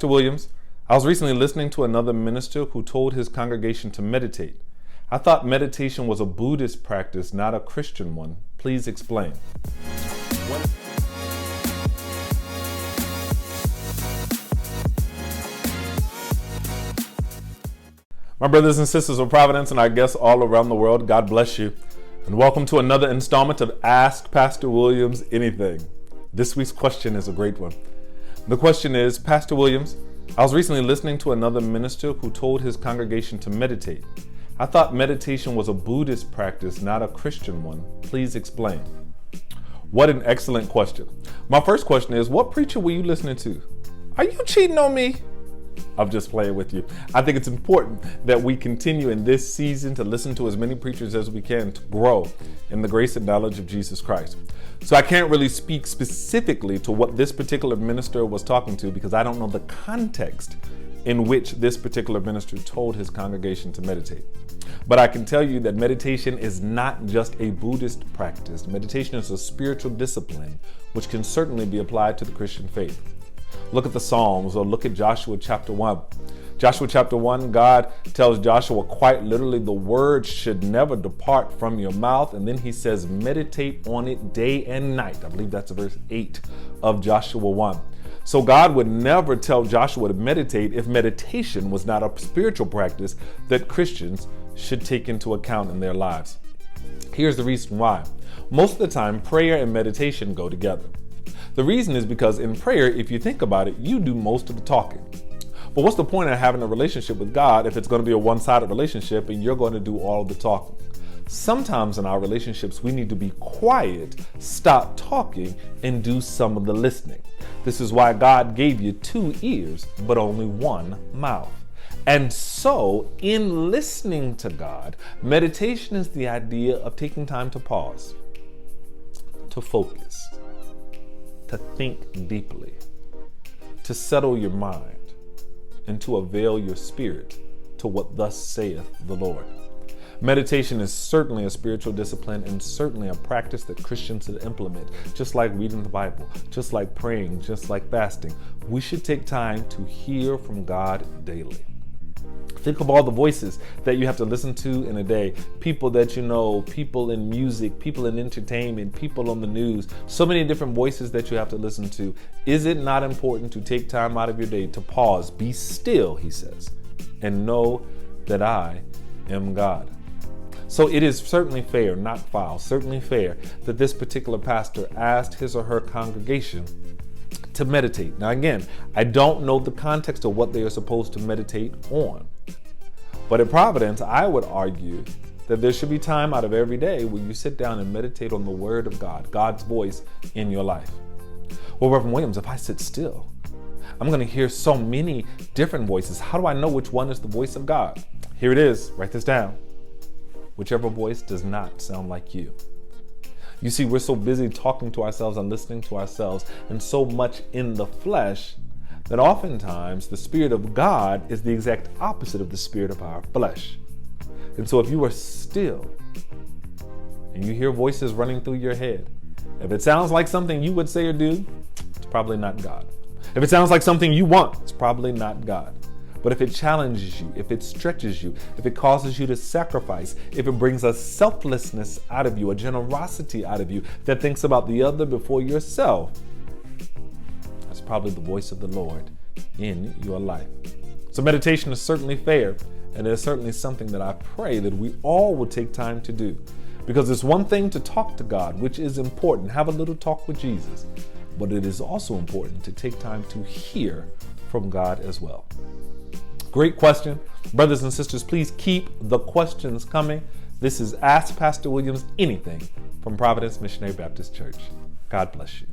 Pastor Williams, I was recently listening to another minister who told his congregation to meditate. I thought meditation was a Buddhist practice, not a Christian one. Please explain. My brothers and sisters of Providence and our guests all around the world, God bless you. And welcome to another installment of Ask Pastor Williams Anything. This week's question is a great one. The question is, Pastor Williams, I was recently listening to another minister who told his congregation to meditate. I thought meditation was a Buddhist practice, not a Christian one. Please explain. What an excellent question. My first question is, what preacher were you listening to? Are you cheating on me? I'm just playing with you. I think it's important that we continue in this season to listen to as many preachers as we can to grow in the grace and knowledge of Jesus Christ. So I can't really speak specifically to what this particular minister was talking to because I don't know the context in which this particular minister told his congregation to meditate. But I can tell you that meditation is not just a Buddhist practice. Meditation is a spiritual discipline which can certainly be applied to the Christian faith. Look at the Psalms or look at Joshua chapter 1. Joshua chapter 1, God tells Joshua quite literally the word should never depart from your mouth. And then he says, meditate on it day and night. I believe that's verse 8 of Joshua 1. So God would never tell Joshua to meditate if meditation was not a spiritual practice that Christians should take into account in their lives. Here's the reason why. Most of the time, prayer and meditation go together. The reason is because in prayer, if you think about it, you do most of the talking. But what's the point of having a relationship with God if it's going to be a one-sided relationship and you're going to do all of the talking? Sometimes in our relationships, we need to be quiet, stop talking, and do some of the listening. This is why God gave you 2 ears, but only 1 mouth. And so, in listening to God, meditation is the idea of taking time to pause, to focus, to think deeply, to settle your mind, and to avail your spirit to what thus saith the Lord. Meditation is certainly a spiritual discipline and certainly a practice that Christians should implement, just like reading the Bible, just like praying, just like fasting. We should take time to hear from God daily. Think of all the voices that you have to listen to in a day. People that you know, people in music, people in entertainment, people on the news, so many different voices that you have to listen to. Is it not important to take time out of your day to pause, be still, he says, and know that I am God? So it is certainly fair, not foul, certainly fair that this particular pastor asked his or her congregation to meditate. Now again, I don't know the context of what they are supposed to meditate on. But at Providence, I would argue that there should be time out of every day where you sit down and meditate on the Word of God, God's voice in your life. Well, Reverend Williams, if I sit still, I'm going to hear so many different voices. How do I know which one is the voice of God? Here it is. Write this down. Whichever voice does not sound like you. You see, we're so busy talking to ourselves and listening to ourselves and so much in the flesh that oftentimes the Spirit of God is the exact opposite of the spirit of our flesh. And so if you are still and you hear voices running through your head, if it sounds like something you would say or do, it's probably not God. If it sounds like something you want, it's probably not God. But if it challenges you, if it stretches you, if it causes you to sacrifice, if it brings a selflessness out of you, a generosity out of you that thinks about the other before yourself, that's probably the voice of the Lord in your life. So meditation is certainly fair, and it is certainly something that I pray that we all will take time to do. Because it's one thing to talk to God, which is important, have a little talk with Jesus, but it is also important to take time to hear from God as well. Great question. Brothers and sisters, please keep the questions coming. This is Ask Pastor Williams Anything from Providence Missionary Baptist Church. God bless you.